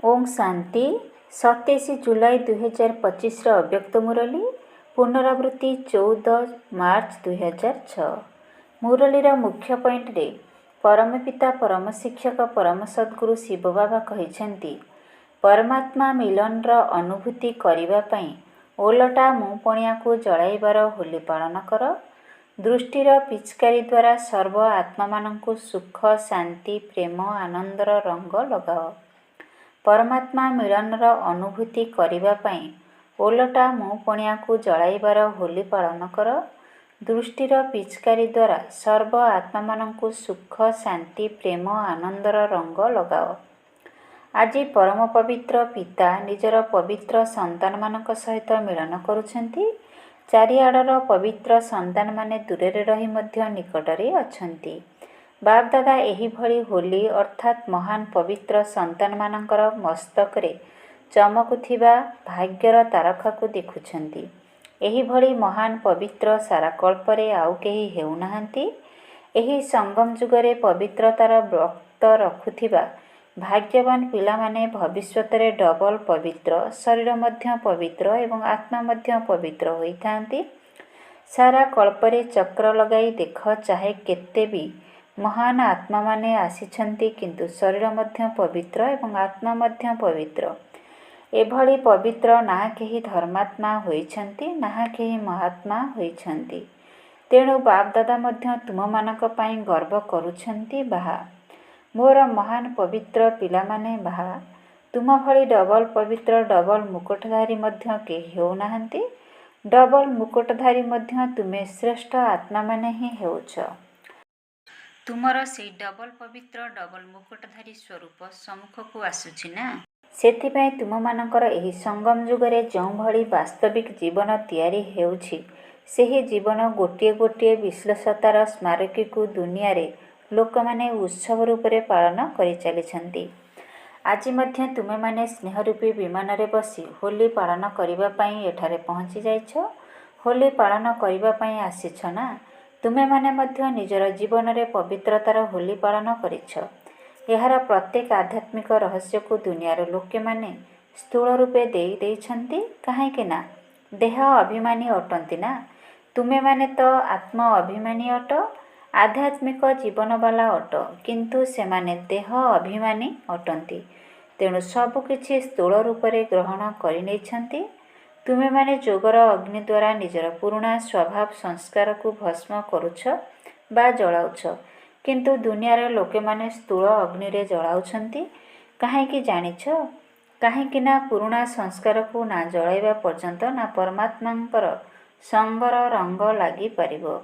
ओम शांति 27 जुलाई 2025 अव्यक्त मुरली पुनरावृत्ति 14 मार्च 2006। मुरलीर मुख्य पॉइंट रे परम पिता परम शिक्षक परम सद्गुरु शिव बाबा कहिसेंती परमात्मा मिलन र अनुभूति करिबा पई ओलटा मुपणिया को जळाइबार होली पालन कर। दृष्टिर पिचकारी द्वारा सर्व आत्मा मानंकु सुख शांति प्रेम आनंदर रंग लगाओ। परमात्मा मिलनर अनुभूति करिबा पई ओलटा मुपणिया को जळाइबार होली पालन कर। दृष्टिर पिचकारी द्वारा सर्व आत्मा मानंकु सुख शांति प्रेम आनंदर रंग लगाओ। आज परम पवित्र पिता निजर पवित्र संतान मानक सहित मिलन करुछंती। चारिआडर पवित्र संतान माने दूरे रही मध्य निकटरे अछंती। बापदादा एही भली होली अर्थात महान पवित्र संतान मानकर मस्तकरे चमकुथिबा भाग्यर तारका को देखुछंती। एही भली महान पवित्र सारा कल्परे आउ केही हेउनाहांती। एही संगम जुगरे पवित्रतार व्रत रखुथिबा भाग्यवान पिला माने भविष्यतरे डबल पवित्र शरीर मध्य पवित्र एवं आत्मा मध्य पवित्र होइथांती। सारा कल्परे चक्र लगाई देख चाहे केते भी महान आत्मा माने आसीछंती किंतु शरीर मध्य पवित्र एवं आत्मा मध्य पवित्र। एभली पवित्र ना केही धर्मात्मा होइछंती ना केही महात्मा होइछंती। तेणु बापदादा मध्य तुम मानक पई गर्व करुछंती बाहा। मोर महान पवित्र पिला माने बाहा। तुम भली डबल पवित्र डबल मुकुटधारी मध्य केही हेउनाहांती। डबल मुकुटधारी मध्य तुमे श्रेष्ठ आत्मा माने ही हेउछ। तुमर से डबल पवित्र डबल मुकुटधारी स्वरूप सम्मुख को आसुछि ना। सेथिपई तुम मानकर एही संगम जुगरे जो भली वास्तविक जीवन तैयारी हेउछि सेही जीवन गोटिए गोटिए विश्लेषतार स्मारकी को दुनिया रे लोक माने उत्सव रूप रे पालन करि चलिछंती। आज मध्य तुमे माने स्नेह रूपी विमान रे बसी होली पालन करिबा पई एठारे पहुंची जाइछ। होली पालन करिबा पई आसीछ ना। तुमे माने मध्य निजर जीवन रे पवित्रतार होली पालन करिछ। एहार प्रत्येक आध्यात्मिक रहस्य को दुनियार लोके माने स्थूल रूपे देई देइछंती काहेकि ना देह अभिमानी अटंती ना। तुमे माने तो आत्मा अभिमानी अट आध्यात्मिक जीवन वाला अट किंतु से माने देह अभिमानी अटंती। तेणु सब किछि स्थूल रूप रे ग्रहण करि नेछंती। तुमे माने जोगर अग्नि द्वारा निजर पुराणा स्वभाव संस्कार को भस्म करुछ बा जलाउछ किंतु दुनियार लोके माने स्थूल अग्नि रे जलाउछंती काहेकि जानिछ काहेकि ना पुराणा संस्कार को ना जलाइबा पर्यंत ना परमात्मांकर संगर रंग लागि परिबो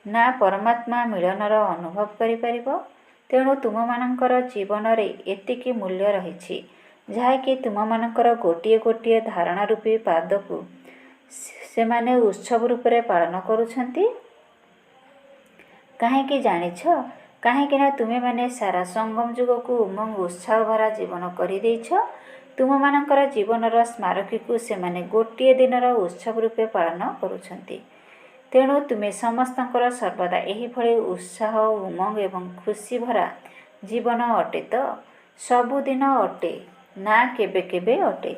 ना परमात्मा मिलनर अनुभव करि परिबो। तेणु तुम मानकर जीवन रे एतिकी मूल्य रहिछि जहाँकि तुम मानकर गोटिए गोटिए धारणा रूपी पाद को से माने उत्सव रूप रे पालन करुछंती। काहेकि जानिछ काहेकि ना तुमे माने सारा संगम जुग को उमंग उत्साह भरा जीवन करि देइछ। तुम मानकर जीवनर स्मारकी को से माने गोटिए दिनर उत्सव रूपे पालन करुछंती। तेणु तुमे समस्तंकर सर्वदा एही भली उत्साह उमंग एवं खुशी भरा जीवन अटे तो सबुदिन अटे ना केबे केबे अटे।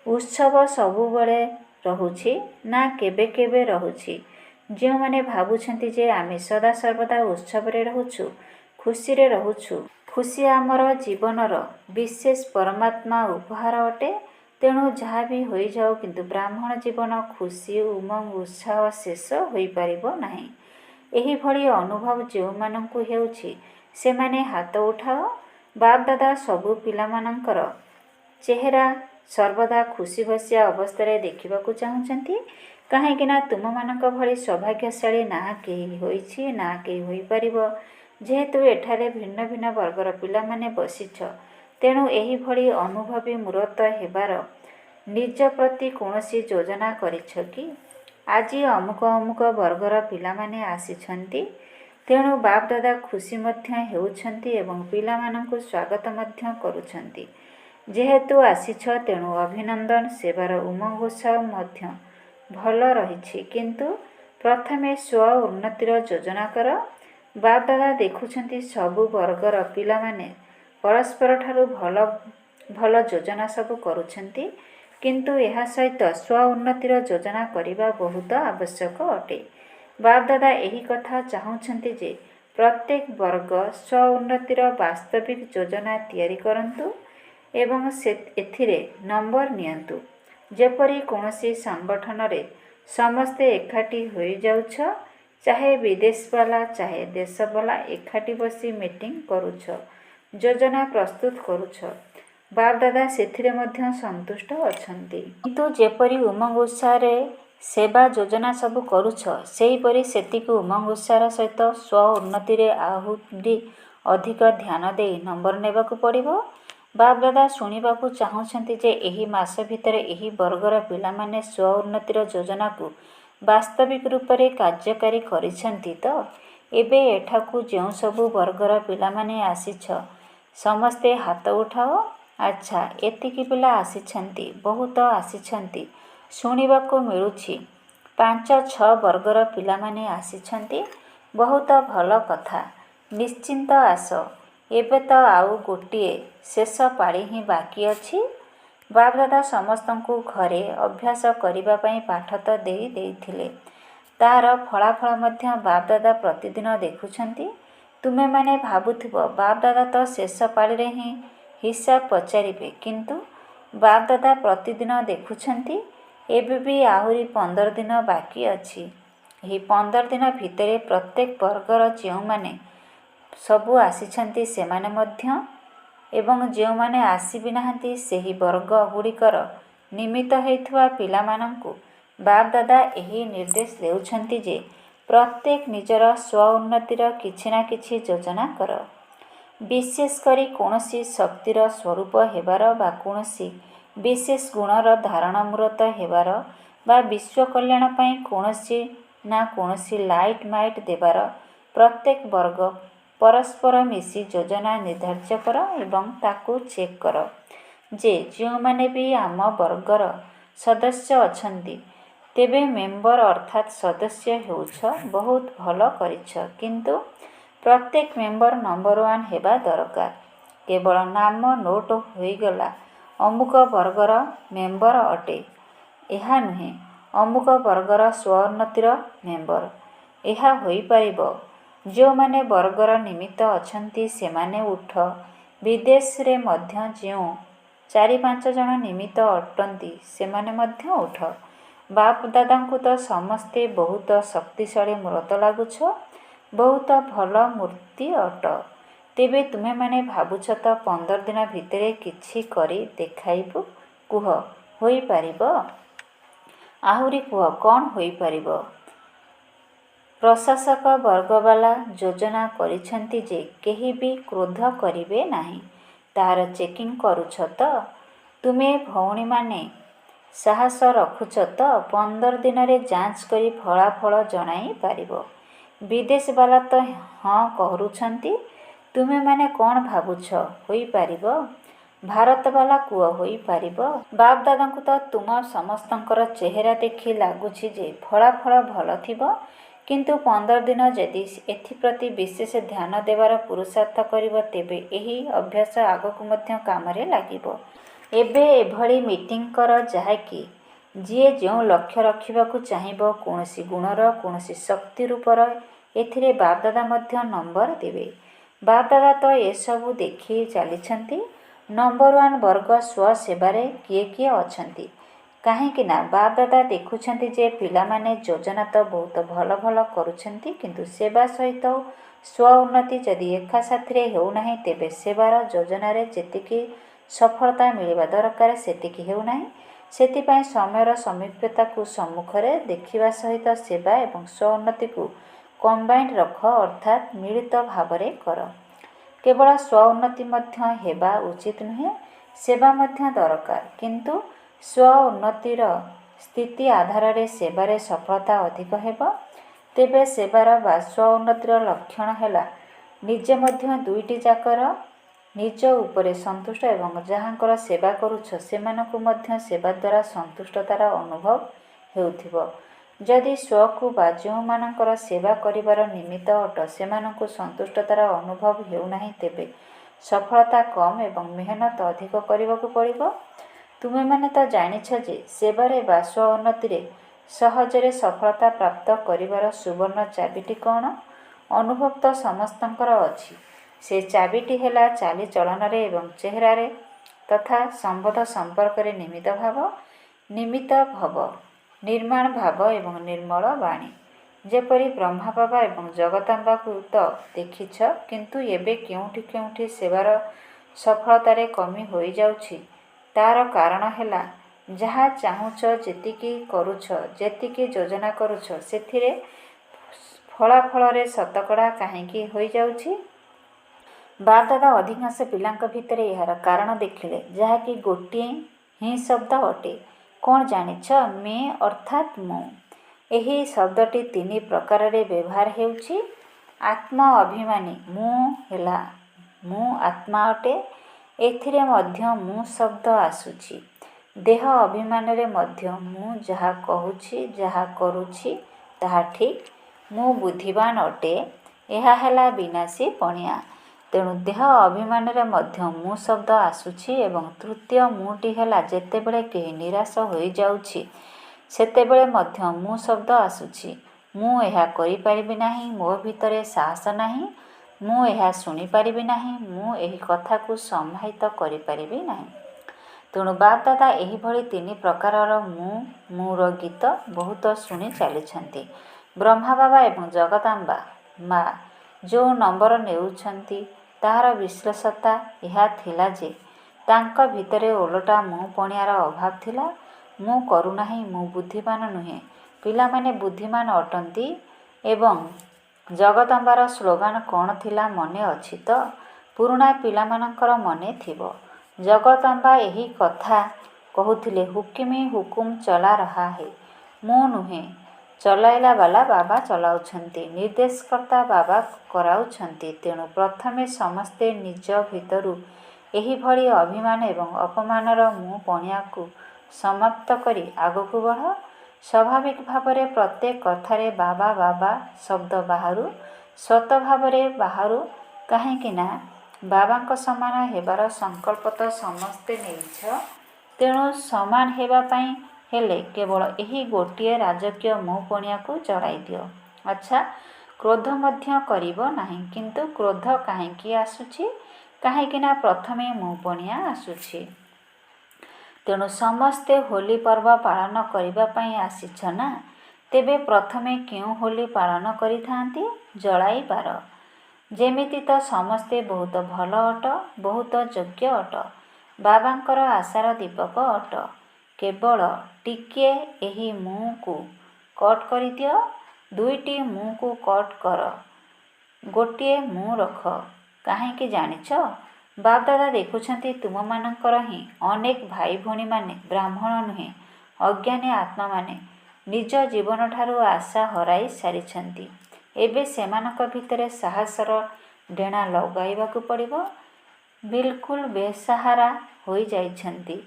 उत्सव सबु बळे रहुछि ना केबे केबे रहुछि। जो माने भाबुछंती जे आमे सदा सर्वदा उत्सव रे रहुछु खुशी रे रहुछु खुशी आमर जीवनर विशेष परमात्मा उपहार अटे। तेणु जहाँ भी होई जाओ किंतु ब्राह्मण जीवन खुशी उमंग उत्साह शेष होई परिबो नाही। एही भली अनुभव जो मानंकु हेउछि से माने हाथ उठाओ। बाप दादा सबु पिला मानंकर चेहरा सर्वदा खुशी भसिया अवस्था देखा चाहूँगी कहीं तुम मानक भली सौभाग्यशाली ना केही होइछि ना केही होई परिबो। जेहेतु एठारे भिन्न भिन्न वर्गर पिला माने बसिछ तेणु एही भली अनुभवी मूर्त हेबार निज प्रति कौनसी योजना करिछ कि आज अमुक अमुक वर्गर पिला माने आसिछंती। तेणु बाप दादा खुशी मध्य हेउछंती एवं पिला मानंकु स्वागत मध्य करुछंती। जेहेतु आसिछ तेणु अभिनंदन सेवार उमंग उत्साह मध्य भल रहिछि किंतु प्रथमे स्व उन्नतिर योजना कर। बाप दादा देखुछंती सबु वर्गर पिला माने परस्पर ठारू भल ଭଲ ଯୋଜନା ସବୁ କରୁଛନ୍ତି, କିନ୍ତୁ ଏହା ସହିତ ସ୍ୱ ଉନ୍ନତିର ଯୋଜନା କରିବା ବହୁତ ଆବଶ୍ୟକ ଅଟେ। ବାପଦାଦା ଏହି କଥା ଚାହୁଁଛନ୍ତି ଯେ ପ୍ରତ୍ୟେକ ବର୍ଗ ସ୍ୱ ଉନ୍ନତିର ବାସ୍ତବିକ ଯୋଜନା ତିଆରି କରନ୍ତୁ ଏବଂ ଏଥିରେ ନମ୍ବର ନିଅନ୍ତୁ। ଯେପରି କୌଣସି ସଂଗଠନରେ ସମସ୍ତେ ଏକାଠି ହୋଇଯାଉଛ, ଚାହେ ବିଦେଶବାଲା ଚାହେ ଦେଶବାଲା, ଏକାଠି ବସି ମିଟିଂ କରୁଛ, ଯୋଜନା ପ୍ରସ୍ତୁତ କରୁଛ। ବାପଦାଦା ସେଥିରେ ମଧ୍ୟ ସନ୍ତୁଷ୍ଟ ଅଛନ୍ତି। କିନ୍ତୁ ଯେପରି ଉମଙ୍ଗ ଉତ୍ସାହରେ ସେବା ଯୋଜନା ସବୁ କରୁଛ, ସେହିପରି ସେତିକି ଉମଙ୍ଗ ଉତ୍ସାହର ସହିତ ସ୍ୱ ଉନ୍ନତିରେ ଆହୁରି ଅଧିକ ଧ୍ୟାନ ଦେଇ ନମ୍ବର ନେବାକୁ ପଡ଼ିବ। ବାପଦାଦା ଶୁଣିବାକୁ ଚାହୁଁଛନ୍ତି ଯେ ଏହି ମାସ ଭିତରେ ଏହି ବର୍ଗର ପିଲାମାନେ ସ୍ୱ ଉନ୍ନତିର ଯୋଜନାକୁ ବାସ୍ତବିକ ରୂପରେ କାର୍ଯ୍ୟକାରୀ କରିଛନ୍ତି ତ? ଏବେ ଏଠାକୁ ଯେଉଁ ସବୁ ବର୍ଗର ପିଲାମାନେ ଆସିଛ, ସମସ୍ତେ ହାତ ଉଠାଅ। ଆଚ୍ଛା, ଏତିକି ପିଲା ଆସିଛନ୍ତି, ବହୁତ ଆସିଛନ୍ତି। ଶୁଣିବାକୁ ମିଳୁଛି 5-6 ବର୍ଗର ପିଲାମାନେ ଆସିଛନ୍ତି। ବହୁତ ଭଲ କଥା। ନିଶ୍ଚିନ୍ତ ଆସ। ଏବେ ତ ଆଉ ଗୋଟିଏ ଶେଷ ପାଳି ହିଁ ବାକି ଅଛି। ବାପଦାଦା ସମସ୍ତଙ୍କୁ ଘରେ ଅଭ୍ୟାସ କରିବା ପାଇଁ ପାଠ ତ ଦେଇଥିଲେ, ତାହାର ଫଳାଫଳ ମଧ୍ୟ ବାପଦାଦା ପ୍ରତିଦିନ ଦେଖୁଛନ୍ତି। ତୁମେମାନେ ଭାବୁଥିବ ବାପଦାଦା ତ ଶେଷ ପାଳିରେ ହିଁ ହିସାବ ପଚାରିବେ, କିନ୍ତୁ ବାପଦାଦା ପ୍ରତିଦିନ ଦେଖୁଛନ୍ତି। ଏବେ ବି ଆହୁରି 15 ଦିନ ବାକି ଅଛି। ଏହି 15 ଦିନ ଭିତରେ ପ୍ରତ୍ୟେକ ବର୍ଗର ଯେଉଁମାନେ ସବୁ ଆସିଛନ୍ତି ସେମାନେ ମଧ୍ୟ ଏବଂ ଯେଉଁମାନେ ଆସିବି ନାହାନ୍ତି ସେହି ବର୍ଗ ଗୁଡ଼ିକର ନିମିତ୍ତ ହେଉଥିବା ପିଲାମାନଙ୍କୁ ବାପଦାଦା ଏହି ନିର୍ଦ୍ଦେଶ ଦେଉଛନ୍ତି ଯେ ପ୍ରତ୍ୟେକ ନିଜର ସ୍ୱ ଉନ୍ନତିର କିଛି ନା କିଛି ଯୋଜନା କର। ବିଶେଷ କରି କୌଣସି ଶକ୍ତିର ସ୍ୱରୂପ ହେବାର ବା କୌଣସି ବିଶେଷ ଗୁଣର ଧାରଣ ମୂରତ ହେବାର ବା ବିଶ୍ୱ କଲ୍ୟାଣ ପାଇଁ କୌଣସି ନା କୌଣସି ଲାଇଟ୍ ମାଇଟ୍ ଦେବାର ପ୍ରତ୍ୟେକ ବର୍ଗ ପରସ୍ପର ମିଶି ଯୋଜନା ନିର୍ଦ୍ଧାର୍ଯ୍ୟ କର ଏବଂ ତାକୁ ଚେକ୍ କର ଯେ ଯେଉଁମାନେ ବି ଆମ ବର୍ଗର ସଦସ୍ୟ ଅଛନ୍ତି, ତେବେ ମେମ୍ବର ଅର୍ଥାତ୍ ସଦସ୍ୟ ହେଉଛ, ବହୁତ ଭଲ କରିଛ, କିନ୍ତୁ ପ୍ରତ୍ୟେକ ମେମ୍ବର ନମ୍ବର 1 ହେବା ଦରକାର। କେବଳ ନାମ ନୋଟ ହୋଇଗଲା ଅମୁକ ବର୍ଗର ମେମ୍ବର ଅଟେ, ଏହା ନୁହେଁ ଅମୁକ ବର୍ଗର ସ୍ୱ ଉନ୍ନତିର ମେମ୍ବର। ଏହା ହୋଇପାରିବ ଯେଉଁମାନେ ବର୍ଗର ନିମିତ୍ତ ଅଛନ୍ତି ସେମାନେ ଉଠ। ବିଦେଶରେ ମଧ୍ୟ ଯେଉଁ 4-5 ଜଣ ନିମିତ୍ତ ଅଟନ୍ତି ସେମାନେ ମଧ୍ୟ ଉଠ। ବାପଦାଦାଙ୍କୁ ତ ସମସ୍ତେ ବହୁତ ଶକ୍ତିଶାଳୀ ମୂରତ ଲାଗୁଛ, ବହୁତ ଭଲ ମୂର୍ତ୍ତି ଅଟ। ତେବେ ତୁମେମାନେ ଭାବୁଛ ତ 15 ଦିନ ଭିତରେ କିଛି କରି ଦେଖାଇବୁ? କୁହ, ହୋଇପାରିବ? ଆହୁରି କୁହ, କ'ଣ ହୋଇପାରିବ? ପ୍ରଶାସକ ବର୍ଗବାଲା ଯୋଜନା କରିଛନ୍ତି ଯେ କେହି ବି କ୍ରୋଧ କରିବେ ନାହିଁ। ତାହାର ଚେକିଂ କରୁଛ ତ? ତୁମେ ଭଉଣୀମାନେ ସାହସ ରଖୁଛ ତ? 15 ଦିନରେ ଯାଞ୍ଚ କରି ଫଳାଫଳ ଜଣାଇ ପାରିବ। ବିଦେଶବାଲା ତ ହଁ କରୁଛନ୍ତି। ତୁମେମାନେ କ'ଣ ଭାବୁଛ ହୋଇପାରିବ? ଭାରତବାଲା କୁହ, ହୋଇପାରିବ? ବାପଦାଦାଙ୍କୁ ତ ତୁମ ସମସ୍ତଙ୍କର ଚେହେରା ଦେଖି ଲାଗୁଛି ଯେ ଫଳାଫଳ ଭଲ ଥିବ, କିନ୍ତୁ 15 ଦିନ ଯଦି ଏଥିପ୍ରତି ବିଶେଷ ଧ୍ୟାନ ଦେବାର ପୁରୁଷାର୍ଥ କରିବ, ତେବେ ଏହି ଅଭ୍ୟାସ ଆଗକୁ ମଧ୍ୟ କାମରେ ଲାଗିବ। ଏବେ ଏଭଳି ମିଟିଂ କର ଯାହାକି ଯିଏ ଯେଉଁ ଲକ୍ଷ୍ୟ ରଖିବାକୁ ଚାହିଁବ, କୌଣସି ଗୁଣର କୌଣସି ଶକ୍ତି ରୂପର, ଏଥିରେ ବାପଦାଦା ମଧ୍ୟ ନମ୍ବର ଦେବେ। ବାପଦାଦା ତ ଏସବୁ ଦେଖି ଚାଲିଛନ୍ତି। ନମ୍ବର 1 ବର୍ଗ ସ୍ୱ ସେବାରେ କିଏ କିଏ ଅଛନ୍ତି? କାହିଁକି ନା ବାପଦାଦା ଦେଖୁଛନ୍ତି ଯେ ପିଲାମାନେ ଯୋଜନା ତ ବହୁତ ଭଲ ଭଲ କରୁଛନ୍ତି, କିନ୍ତୁ ସେବା ସହିତ ସ୍ୱ ଉନ୍ନତି ଯଦି ଏକା ସାଥିରେ ହେଉନାହିଁ, ତେବେ ସେବାର ଯୋଜନାରେ ଯେତିକି ସଫଳତା ମିଳିବା ଦରକାର ସେତିକି ହେଉନାହିଁ। ସେଥିପାଇଁ ସମୟର ସମୀପ୍ୟତାକୁ ସମ୍ମୁଖରେ ଦେଖିବା ସହିତ ସେବା ଏବଂ ସ୍ୱ ଉନ୍ନତିକୁ କମ୍ବାଇନ୍ଡ ରଖ, ଅର୍ଥାତ୍ ମିଳିତ ଭାବରେ କର। କେବଳ ସ୍ୱ ଉନ୍ନତି ମଧ୍ୟ ହେବା ଉଚିତ ନୁହେଁ, ସେବା ମଧ୍ୟ ଦରକାର, କିନ୍ତୁ ସ୍ୱ ଉନ୍ନତିର ସ୍ଥିତି ଆଧାରରେ ସେବାରେ ସଫଳତା ଅଧିକ ହେବ। ତେବେ ସେବାର ବା ସ୍ୱ ଉନ୍ନତିର ଲକ୍ଷଣ ହେଲା ନିଜେ ମଧ୍ୟ ଦୁଇଟି ଯାକର ନିଜ ଉପରେ ସନ୍ତୁଷ୍ଟ ଏବଂ ଯାହାଙ୍କର ସେବା କରୁଛ ସେମାନଙ୍କୁ ମଧ୍ୟ ସେବା ଦ୍ୱାରା ସନ୍ତୁଷ୍ଟତାର ଅନୁଭବ ହେଉଥିବ। ଯଦି ସ୍ୱକୁ ବା ଯେଉଁମାନଙ୍କର ସେବା କରିବାର ନିମିତ୍ତ ଅଟ ସେମାନଙ୍କୁ ସନ୍ତୁଷ୍ଟତାର ଅନୁଭବ ହେଉନାହିଁ, ତେବେ ସଫଳତା କମ୍ ଏବଂ ମେହନତ ଅଧିକ କରିବାକୁ ପଡ଼ିବ। ତୁମେମାନେ ତ ଜାଣିଛ ଯେ ସେବାରେ ବା ସ୍ୱ-ଉନ୍ନତିରେ ସହଜରେ ସଫଳତା ପ୍ରାପ୍ତ କରିବାର ସୁବର୍ଣ୍ଣ ଚାବିଟି କ'ଣ? ଅନୁଭବ ତ ସମସ୍ତଙ୍କର ଅଛି। ସେ ଚାବିଟି ହେଲା ଚାଲିଚଳନରେ ଏବଂ ଚେହେରାରେ ତଥା ସମ୍ବନ୍ଧ ସମ୍ପର୍କରେ ନିମିତ୍ତ ଭବ, ନିର୍ମାଣ ଭାବ ଏବଂ ନିର୍ମଳ ବାଣୀ। ଯେପରି ବ୍ରହ୍ମା ବାବା ଏବଂ ଜଗଦମ୍ବାକୁ ତ ଦେଖିଛ, କିନ୍ତୁ ଏବେ କେଉଁଠି କେଉଁଠି ସେବାର ସଫଳତାରେ କମି ହୋଇଯାଉଛି। ତା'ର କାରଣ ହେଲା ଯାହା ଚାହୁଁଛ, ଯେତିକି କରୁଛ, ଯେତିକି ଯୋଜନା କରୁଛ, ସେଥିରେ ଫଳାଫଳରେ ଶତକଡ଼ା କାହିଁକି ହୋଇଯାଉଛି? ବାପଦାଦା ଅଧିକାଂଶ ପିଲାଙ୍କ ଭିତରେ ଏହାର କାରଣ ଦେଖିଲେ, ଯାହାକି ଗୋଟିଏ ହିଁ ଶବ୍ଦ ଅଟେ। କ'ଣ ଜାଣିଛ? ମେ ଅର୍ଥାତ୍ ମୁଁ। ଏହି ଶବ୍ଦଟି ତିନି ପ୍ରକାରରେ ବ୍ୟବହାର ହେଉଛି। ଆତ୍ମ ଅଭିମାନୀ ମୁଁ ହେଲା ମୁଁ ଆତ୍ମା ଅଟେ। ଏଥିରେ ମଧ୍ୟ ମୁଁ ଶବ୍ଦ ଆସୁଛି। ଦେହ ଅଭିମାନରେ ମଧ୍ୟ ମୁଁ ଯାହା କହୁଛି, ଯାହା କରୁଛି ତାହା ଠିକ୍। ମୁଁ ବୁଦ୍ଧିମାନ ଅଟେ। ଏହା ହେଲା ବିନାଶୀ ପଣିଆ। ତେଣୁ ଦେହ ଅଭିମାନରେ ମଧ୍ୟ ମୁଁ ଶବ୍ଦ ଆସୁଛି। ଏବଂ ତୃତୀୟ ମୁଁଟି ହେଲା ଯେତେବେଳେ କେହି ନିରାଶ ହୋଇଯାଉଛି, ସେତେବେଳେ ମଧ୍ୟ ମୁଁ ଶବ୍ଦ ଆସୁଛି। ମୁଁ ଏହା କରିପାରିବି ନାହିଁ, ମୋ ଭିତରେ ସାହସ ନାହିଁ, ମୁଁ ଏହା ଶୁଣିପାରିବି ନାହିଁ, ମୁଁ ଏହି କଥାକୁ ସମାହିତ କରିପାରିବି ନାହିଁ। ତେଣୁ ବାପଦାଦା ଏହିଭଳି ତିନି ପ୍ରକାରର ମୁଁର ଗୀତ ବହୁତ ଶୁଣି ଚାଲିଛନ୍ତି। ବ୍ରହ୍ମା ବାବା ଏବଂ ଜଗଦାମ୍ବା ମା ଯେଉଁ ନମ୍ବର ନେଉଛନ୍ତି, ତାହାର ବିଶେଷତା ଏହା ଥିଲା ଯେ ତାଙ୍କ ଭିତରେ ଓଲଟା ମୁଁ ପଣିଆର ଅଭାବ ଥିଲା। ମୁଁ କରୁନାହିଁ, ମୁଁ ବୁଦ୍ଧିମାନ ନୁହେଁ, ପିଲାମାନେ ବୁଦ୍ଧିମାନ ଅଟନ୍ତି। ଏବଂ ଜଗଦମ୍ବାର ସ୍ଲୋଗାନ କ'ଣ ଥିଲା ମନେ ଅଛି ତ? ପୁରୁଣା ପିଲାମାନଙ୍କର ମନେ ଥିବ। ଜଗଦମ୍ବା ଏହି କଥା କହୁଥିଲେ, ହୁକିମି ହୁକୁମ ଚଲା ରହା ହେ। ମୁଁ ନୁହେଁ, ଚଲାଇଲା ବାଲା ବାବା ଚଲାଉଛନ୍ତି, ନିର୍ଦ୍ଦେଶକର୍ତ୍ତା ବାବା କରାଉଛନ୍ତି। ତେଣୁ ପ୍ରଥମେ ସମସ୍ତେ ନିଜ ଭିତରୁ ଏହିଭଳି ଅଭିମାନ ଏବଂ ଅପମାନର ମୁଁ ପଣିଆକୁ ସମାପ୍ତ କରି ଆଗକୁ ବଢ଼। ସ୍ୱାଭାବିକ ଭାବରେ ପ୍ରତ୍ୟେକ କଥାରେ ବାବା ବାବା ଶବ୍ଦ ବାହାରୁ, ସତ ଭାବରେ ବାହାରୁ। କାହିଁକି ନା ବାବାଙ୍କ ସମାନ ହେବାର ସଂକଳ୍ପ ତ ସମସ୍ତେ ନେଇଛ। ତେଣୁ ସମାନ ହେବା ପାଇଁ ହେଲେ କେବଳ ଏହି ଗୋଟିଏ ରାଜକୀୟ ମୁଁ ପଣିଆକୁ ଚଳାଇ ଦିଅ। ଆଚ୍ଛା, କ୍ରୋଧ ମଧ୍ୟ କରିବ ନାହିଁ। କିନ୍ତୁ କ୍ରୋଧ କାହିଁକି ଆସୁଛି? କାହିଁକି ନା ପ୍ରଥମେ ମୁଁ ପଣିଆ ଆସୁଛି। ତେଣୁ ସମସ୍ତେ ହୋଲି ପର୍ବ ପାଳନ କରିବା ପାଇଁ ଆସିଛ ନା? ତେବେ ପ୍ରଥମେ କେଉଁ ହୋଲି ପାଳନ କରିଥାନ୍ତି? ଜଳାଇବାର। ଯେମିତି ତ ସମସ୍ତେ ବହୁତ ଭଲ ଅଟ, ବହୁତ ଯୋଗ୍ୟ ଅଟ, ବାବାଙ୍କର ଆଶାର ଦୀପକ ଅଟ। କେବଳ ଟିକିଏ ଏହି ମୁଁକୁ କଟ୍ କରିଦିଅ। ଦୁଇଟି ମୁଁକୁ କଟ୍ କର, ଗୋଟିଏ ମୁଁ ରଖ। କାହିଁକି ଜାଣିଛ? ବାପଦାଦା ଦେଖୁଛନ୍ତି ତୁମମାନଙ୍କର ହିଁ ଅନେକ ଭାଇ ଭଉଣୀମାନେ ବ୍ରାହ୍ମଣ ନୁହେଁ, ଅଜ୍ଞାନୀ ଆତ୍ମାମାନେ ନିଜ ଜୀବନଠାରୁ ଆଶା ହରାଇ ସାରିଛନ୍ତି। ଏବେ ସେମାନଙ୍କ ଭିତରେ ସାହସର ଡେଣା ଲଗାଇବାକୁ ପଡ଼ିବ। ବିଲକୁଲ ବେସାହାରା ହୋଇଯାଇଛନ୍ତି,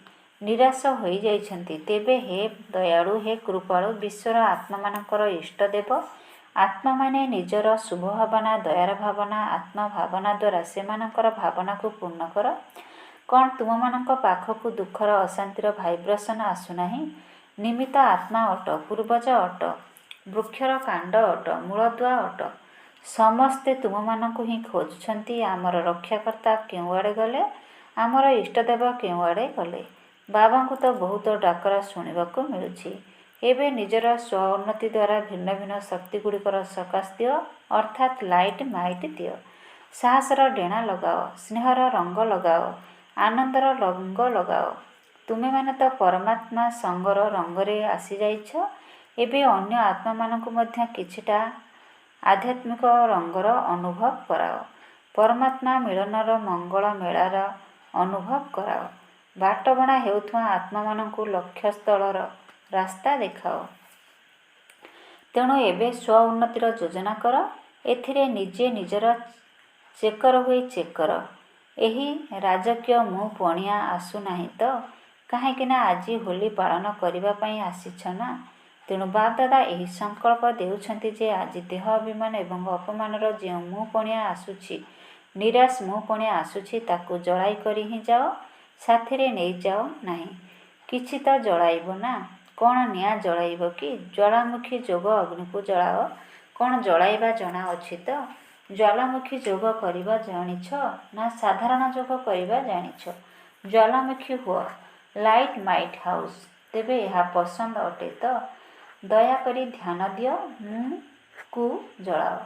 ନିରାଶ ହୋଇଯାଇଛନ୍ତି। ତେବେ ହେ ଦୟାଳୁ, ହେ କୃପାଳୁ, ବିଶ୍ୱର ଆତ୍ମାମାନଙ୍କର ଇଷ୍ଟଦେବ, ଆତ୍ମାମାନେ ନିଜର ଶୁଭଭାବନା, ଦୟାର ଭାବନା, ଆତ୍ମଭାବନା ଦ୍ୱାରା ସେମାନଙ୍କର ଭାବନାକୁ ପୂର୍ଣ୍ଣ କର। କ'ଣ ତୁମମାନଙ୍କ ପାଖକୁ ଦୁଃଖର, ଅଶାନ୍ତିର ଭାଇବ୍ରେସନ୍ ଆସୁନାହିଁ? ନିମିତ୍ତ ଆତ୍ମା ଅଟ, ପୂର୍ବଜ ଅଟ, ବୃକ୍ଷର କାଣ୍ଡ ଅଟ, ମୂଳଦୁଆ ଅଟ। ସମସ୍ତେ ତୁମମାନଙ୍କୁ ହିଁ ଖୋଜୁଛନ୍ତି। ଆମର ରକ୍ଷାକର୍ତ୍ତା କେଉଁଆଡ଼େ ଗଲେ? ଆମର ଇଷ୍ଟଦେବ କେଉଁଆଡ଼େ ଗଲେ? ବାବାଙ୍କୁ ତ ବହୁତ ଡାକରା ଶୁଣିବାକୁ ମିଳୁଛି। ଏବେ ନିଜର ସ୍ୱ-ଉନ୍ନତି ଦ୍ୱାରା ଭିନ୍ନ ଭିନ୍ନ ଶକ୍ତିଗୁଡ଼ିକର ସକାଶ ଦିଅ, ଅର୍ଥାତ୍ ଲାଇଟ୍ ମାଇଟ୍ ଦିଅ। ସାହସର ଡେଣା ଲଗାଅ, ସ୍ନେହର ରଙ୍ଗ ଲଗାଅ, ଆନନ୍ଦର ରଙ୍ଗ ଲଗାଅ। ତୁମେମାନେ ତ ପରମାତ୍ମା ସଙ୍ଗର ରଙ୍ଗରେ ଆସିଯାଇଛ। ଏବେ ଅନ୍ୟ ଆତ୍ମାମାନଙ୍କୁ ମଧ୍ୟ କିଛିଟା ଆଧ୍ୟାତ୍ମିକ ରଙ୍ଗର ଅନୁଭବ କରାଅ। ପରମାତ୍ମା ମିଳନର ମଙ୍ଗଳ ମେଳାର ଅନୁଭବ କରାଅ। ବାଟବଣା ହେଉଥିବା ଆତ୍ମାମାନଙ୍କୁ ଲକ୍ଷ୍ୟସ୍ଥଳର ରାସ୍ତା ଦେଖାଅ। ତେଣୁ ଏବେ ସ୍ୱ-ଉନ୍ନତିର ଯୋଜନା କର। ଏଥିରେ ନିଜେ ନିଜର ଚେକର ହୋଇ ଚେକର। ଏହି ରାଜକୀୟ ମୁଁ ପଣିଆ ଆସୁନାହିଁ ତ? କାହିଁକି ନା ଆଜି ହୋଲି ପାଳନ କରିବା ପାଇଁ ଆସିଛ ନା? ତେଣୁ ବାପଦାଦା ଏହି ସଂକଳ୍ପ ଦେଉଛନ୍ତି ଯେ ଆଜି ଦେହ ଅଭିମାନ ଏବଂ ଅପମାନର ଯେଉଁ ମୁଁ ପଣିଆ ଆସୁଛି, ନିରାଶ ମୁଁ ପୁଣି ଆସୁଛି ତାକୁ ଜଳାଇ କରି ହିଁ ଯାଅ, ସାଥିରେ ନେଇଯାଅ ନାହିଁ। କିଛି ତ ଜଳାଇବ ନା, କ'ଣ ନିଆଁ ଜଳାଇବ କି? ଜ୍ୱାଳାମୁଖୀ ଯୋଗ ଅଗ୍ନିକୁ ଜଳାଅ, କ'ଣ ଜଳାଇବା ଜଣା ଅଛି ତ? ଜ୍ୱାଳାମୁଖୀ ଯୋଗ କରିବା ଜାଣିଛ ନା ସାଧାରଣ ଯୋଗ କରିବା ଜାଣିଛ? ଜ୍ୱାଳାମୁଖୀ ହୁଅ, ଲାଇଟ୍ ମାଇଟ୍ ହାଉସ୍। ତେବେ ଏହା ପସନ୍ଦ ଅଟେ ତ? ଦୟାକରି ଧ୍ୟାନ ଦିଅ, ମୁଁକୁ ଜଳାଅ।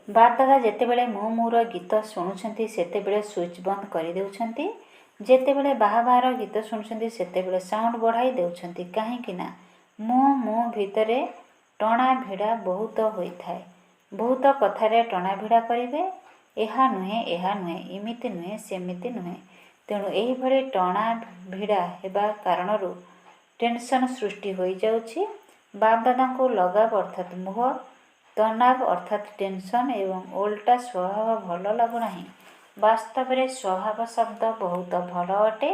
ବାପଦାଦା ଯେତେବେଳେ ମୁଁର ଗୀତ ଶୁଣୁଛନ୍ତି ସେତେବେଳେ ସୁଇଚ୍ ବନ୍ଦ କରିଦେଉଛନ୍ତି। ଯେତେବେଳେ ବାହାର ଗୀତ ଶୁଣୁଛନ୍ତି ସେତେବେଳେ ସାଉଣ୍ଡ ବଢ଼ାଇ ଦେଉଛନ୍ତି। କାହିଁକି ନା ମୁଁ ଭିତରେ ଟଣା ଭିଡ଼ା ବହୁତ ହୋଇଥାଏ। ବହୁତ କଥାରେ ଟଣା ଭିଡ଼ା କରିବେ। ଏହା ନୁହେଁ, ଏହା ନୁହେଁ, ଏମିତି ନୁହେଁ, ସେମିତି ନୁହେଁ। ତେଣୁ ଏହିଭଳି ଟଣା ଭିଡ଼ା ହେବା କାରଣରୁ ଟେନସନ୍ ସୃଷ୍ଟି ହୋଇଯାଉଛି। ବାପଦାଦାଙ୍କୁ ଲଗାବ ଅର୍ଥାତ୍ ମୋହ, ତନାବ ଅର୍ଥାତ୍ ଟେନସନ୍ ଏବଂ ଓଲଟା ସ୍ୱଭାବ ଭଲ ଲାଗୁନାହିଁ। ବାସ୍ତବରେ ସ୍ୱଭାବ ଶବ୍ଦ ବହୁତ ଭଲ ଅଟେ।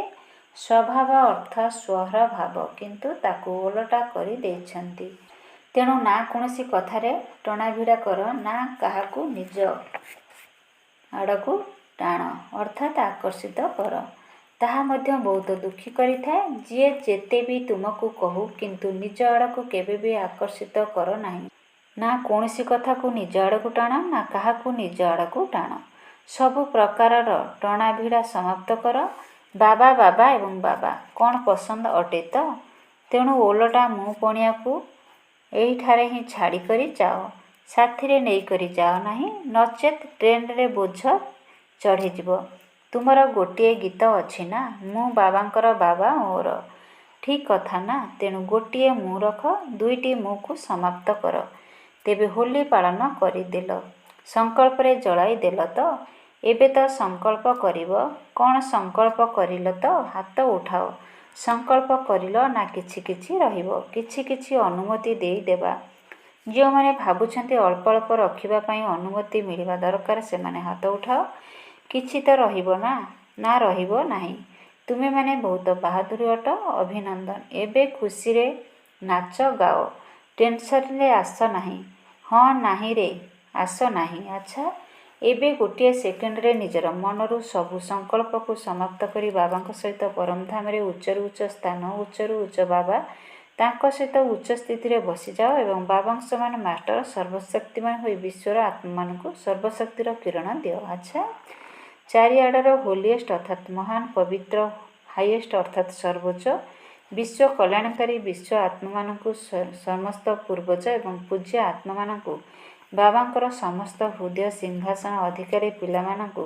ସ୍ୱଭାବ ଅର୍ଥ ସ୍ୱର ଭାବ, କିନ୍ତୁ ତାକୁ ଓଲଟା କରି ଦେଇଛନ୍ତି। ତେଣୁ ନା କୌଣସି କଥାରେ ଟଣାଭିଡ଼ା କର, ନା କାହାକୁ ନିଜ ଆଡ଼କୁ ଟାଣ ଅର୍ଥାତ୍ ଆକର୍ଷିତ କର। ତାହା ମଧ୍ୟ ବହୁତ ଦୁଃଖୀ କରିଥାଏ। ଯିଏ ଯେତେ ବି ତୁମକୁ କହୁ, କିନ୍ତୁ ନିଜ ଆଡ଼କୁ କେବେ ବି ଆକର୍ଷିତ କର ନାହିଁ। ନା କୌଣସି କଥାକୁ ନିଜ ଆଡ଼କୁ ଟାଣ, ନା କାହାକୁ ନିଜ ଆଡ଼କୁ ଟାଣ। ସବୁ ପ୍ରକାରର ଟଣାଭିଡ଼ା ସମାପ୍ତ କର। ବାବା ବାବା ଏବଂ ବାବା କ'ଣ ପସନ୍ଦ ଅଟେ ତ? ତେଣୁ ଓଲଟା ମୁଁ ପଣିଆକୁ ଏଇଠାରେ ହିଁ ଛାଡ଼ିକରି ଯାଅ, ସାଥିରେ ନେଇକରି ଯାଅ ନାହିଁ, ନଚେତ୍ ଟ୍ରେନରେ ବୋଝ ଚଢ଼ିଯିବ। ତୁମର ଗୋଟିଏ ଗୀତ ଅଛି ନା, ମୁଁ ବାବାଙ୍କର ବାବା ମୋର। ଠିକ୍ କଥା ନା? ତେଣୁ ଗୋଟିଏ ମୁଁ ରଖ, ଦୁଇଟି ମୁଁକୁ ସମାପ୍ତ କର। ତେବେ ହୋଲି ପାଳନ କରିଦେଲ, ସଂକଳ୍ପରେ ଜଳାଇ ଦେଲ ତ? ଏବେ ତ ସଂକଳ୍ପ କରିବ। କ'ଣ ସଂକଳ୍ପ କରିଲ ତ? ହାତ ଉଠାଅ। ସଂକଳ୍ପ କରିଲ ନା କିଛି କିଛି ରହିବ? କିଛି କିଛି ଅନୁମତି ଦେଇଦେବା। ଯେଉଁମାନେ ଭାବୁଛନ୍ତି ଅଳ୍ପ ଅଳ୍ପ ରଖିବା ପାଇଁ ଅନୁମତି ମିଳିବା ଦରକାର, ସେମାନେ ହାତ ଉଠାଅ। କିଛି ତ ରହିବ ନା? ନା ରହିବ ନାହିଁ। ତୁମେମାନେ ବହୁତ ବାହାଦୁର ଅଟ, ଅଭିନନ୍ଦନ। ଏବେ ଖୁସିରେ ନାଚ ଗାଅ, ଟେନସନରେ ଆସ ନାହିଁ। ହଁ ନାହିଁରେ, ଆସ ନାହିଁ। ଆଚ୍ଛା, ଏବେ ଗୋଟିଏ ସେକେଣ୍ଡରେ ନିଜର ମନରୁ ସବୁ ସଂକଳ୍ପକୁ ସମାପ୍ତ କରି ବାବାଙ୍କ ସହିତ ପରମଧାମରେ ଉଚ୍ଚରୁ ଉଚ୍ଚ ସ୍ଥାନ, ଉଚ୍ଚରୁ ଉଚ୍ଚ ବାବା, ତାଙ୍କ ସହିତ ଉଚ୍ଚ ସ୍ଥିତିରେ ବସିଯାଅ ଏବଂ ବାବାଙ୍କ ସମାନ ମାଷ୍ଟର ସର୍ବଶକ୍ତିମାନ ହୋଇ ବିଶ୍ୱର ଆତ୍ମାମାନଙ୍କୁ ସର୍ବଶକ୍ତିର କିରଣ ଦିଅ। ଆଚ୍ଛା, ଚାରିଆଡ଼ର ହୋଲିଏଷ୍ଟ ଅର୍ଥାତ୍ ମହାନ, ପବିତ୍ର, ହାଇଏଷ୍ଟ ଅର୍ଥାତ୍ ସର୍ବୋଚ୍ଚ, ବିଶ୍ୱ କଲ୍ୟାଣକାରୀ ବିଶ୍ୱ ଆତ୍ମାମାନଙ୍କୁ, ସମସ୍ତ ପୂର୍ବଜ ଏବଂ ପୂଜ୍ୟ ଆତ୍ମାମାନଙ୍କୁ, ବାବାଙ୍କର ସମସ୍ତ ହୃଦୟ ସିଂହାସନ ଅଧିକାରୀ ପିଲାମାନଙ୍କୁ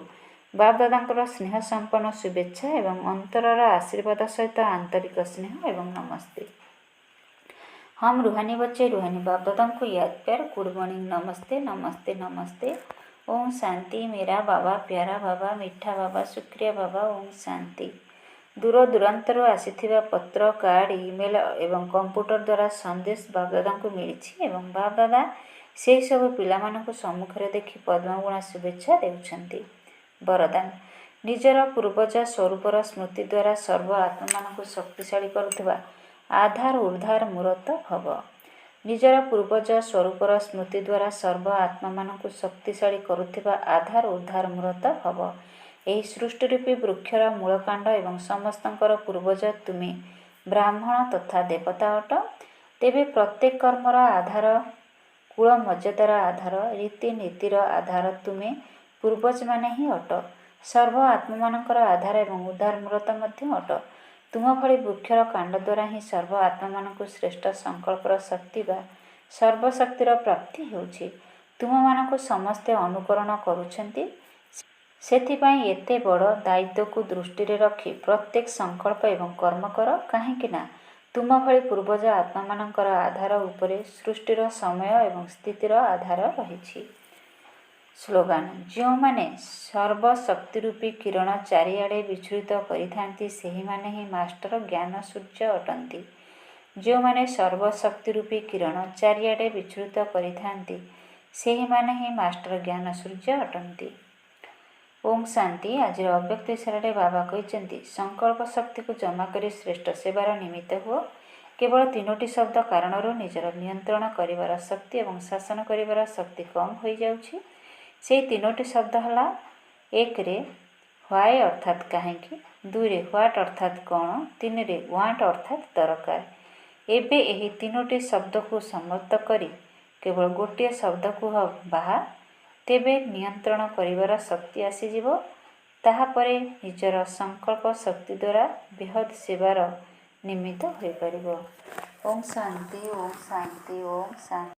ବାପଦାଦାଙ୍କର ସ୍ନେହ ସମ୍ପନ୍ନ ଶୁଭେଚ୍ଛା ଏବଂ ଅନ୍ତରର ଆଶୀର୍ବାଦ ସହିତ ଆନ୍ତରିକ ସ୍ନେହ ଏବଂ ନମସ୍ତେ। हम रूहानी बच्चे रूहानी बाप दादा को याद प्यार गुड मॉर्निंग, नमस्ते नमस्ते नमस्ते। ओम शांति। मेरा बाबा, प्यारा बाबा, मिठा बाबा, शुक्रिया बाबा। ओम शांति। दूर दूरांतरू आसीथिबा पत्र, कार्ड, इमेल एवं कंप्यूटर द्वारा संदेश बापदादा को मिली एवं बापदादा से सब पिलामानंकु सम्मुखरे देखि पद्मगुणा शुभेच्छा देउछन्ति। वरदान। निजर पूर्वज स्वरूपर स्मृति द्वारा सर्व आत्मामानंकु शक्तिशाली करुथिबा आधार ऊर्धार मूरत भव। निजर पूर्वज स्वरूपर स्मृति द्वारा सर्व आत्मामानंकु शक्तिशाली करुथिबा आधार ऊर्धार मूरत भव। ଏହି ସୃଷ୍ଟିରୂପୀ ବୃକ୍ଷର ମୂଳକାଣ୍ଡ ଏବଂ ସମସ୍ତଙ୍କର ପୂର୍ବଜ ତୁମେ ବ୍ରାହ୍ମଣ ତଥା ଦେବତା ଅଟ। ତେବେ ପ୍ରତ୍ୟେକ କର୍ମର ଆଧାର, କୁଳ ମର୍ଯ୍ୟାଦାର ଆଧାର, ରୀତିନୀତିର ଆଧାର ତୁମେ ପୂର୍ବଜମାନେ ହିଁ ଅଟ। ସର୍ବ ଆତ୍ମାମାନଙ୍କର ଆଧାର ଏବଂ ଉଦ୍ଧାର ମୂରତ ମଧ୍ୟ ଅଟ। ତୁମ ଭଳି ବୃକ୍ଷର କାଣ୍ଡ ଦ୍ୱାରା ହିଁ ସର୍ବ ଆତ୍ମାମାନଙ୍କୁ ଶ୍ରେଷ୍ଠ ସଂକଳ୍ପର ଶକ୍ତି ବା ସର୍ବଶକ୍ତିର ପ୍ରାପ୍ତି ହେଉଛି। ତୁମମାନଙ୍କୁ ସମସ୍ତେ ଅନୁକରଣ କରୁଛନ୍ତି। ସେଥିପାଇଁ ଏତେ ବଡ଼ ଦାୟିତ୍ୱକୁ ଦୃଷ୍ଟିରେ ରଖି ପ୍ରତ୍ୟେକ ସଂକଳ୍ପ ଏବଂ କର୍ମ କର। କାହିଁକି ନା ତୁମ ଭଳି ପୂର୍ବଜ ଆତ୍ମାମାନଙ୍କର ଆଧାର ଉପରେ ସୃଷ୍ଟିର ସମୟ ଏବଂ ସ୍ଥିତିର ଆଧାର ରହିଛି। ସ୍ଲୋଗାନ। ଯେଉଁମାନେ ସର୍ବଶକ୍ତିରୂପୀ କିରଣ ଚାରିଆଡ଼େ ବିଚ୍ଛୁରିତ କରିଥାନ୍ତି, ସେହିମାନେ ହିଁ ମାଷ୍ଟର ଜ୍ଞାନ ସୂର୍ଯ୍ୟ ଅଟନ୍ତି। ଯେଉଁମାନେ ସର୍ବଶକ୍ତିରୂପୀ କିରଣ ଚାରିଆଡ଼େ ବିଚ୍ଛୁରିତ କରିଥାନ୍ତି, ସେହିମାନେ ହିଁ ମାଷ୍ଟର ଜ୍ଞାନ ସୂର୍ଯ୍ୟ ଅଟନ୍ତି। ଓମ୍ ଶାନ୍ତି। ଆଜିର ଅବ୍ୟକ୍ତ ଇଶାରାରେ ବାବା କହିଛନ୍ତି, ସଂକଳ୍ପ ଶକ୍ତିକୁ ଜମା କରି ଶ୍ରେଷ୍ଠ ସେବାର ନିମିତ୍ତ ହୁଅ। କେବଳ ତିନୋଟି ଶବ୍ଦ କାରଣରୁ ନିଜର ନିୟନ୍ତ୍ରଣ କରିବାର ଶକ୍ତି ଏବଂ ଶାସନ କରିବାର ଶକ୍ତି କମ୍ ହୋଇଯାଉଛି। ସେହି ତିନୋଟି ଶବ୍ଦ ହେଲା ଏକରେ ହ୍ୱାଏ ଅର୍ଥାତ୍ କାହିଁକି, ଦୁଇରେ ହ୍ୱାଟ୍ ଅର୍ଥାତ୍ କ'ଣ, ତିନିରେ ୱାଣ୍ଟ ଅର୍ଥାତ୍ ଦରକାର। ଏବେ ଏହି ତିନୋଟି ଶବ୍ଦକୁ ସମାପ୍ତ କରି କେବଳ ଗୋଟିଏ ଶବ୍ଦ କୁହ ବାହା। ତେବେ ନିୟନ୍ତ୍ରଣ କରିବାର ଶକ୍ତି ଆସିଯିବ। ତାହାପରେ ନିଜର ସଂକଳ୍ପ ଶକ୍ତି ଦ୍ୱାରା ବୃହତ୍ ସେବାର ନିମିତ୍ତ ହୋଇପାରିବ। ଓମ୍ ଶାନ୍ତି, ଓମ୍ ଶାନ୍ତି, ଓମ୍ ଶାନ୍ତି।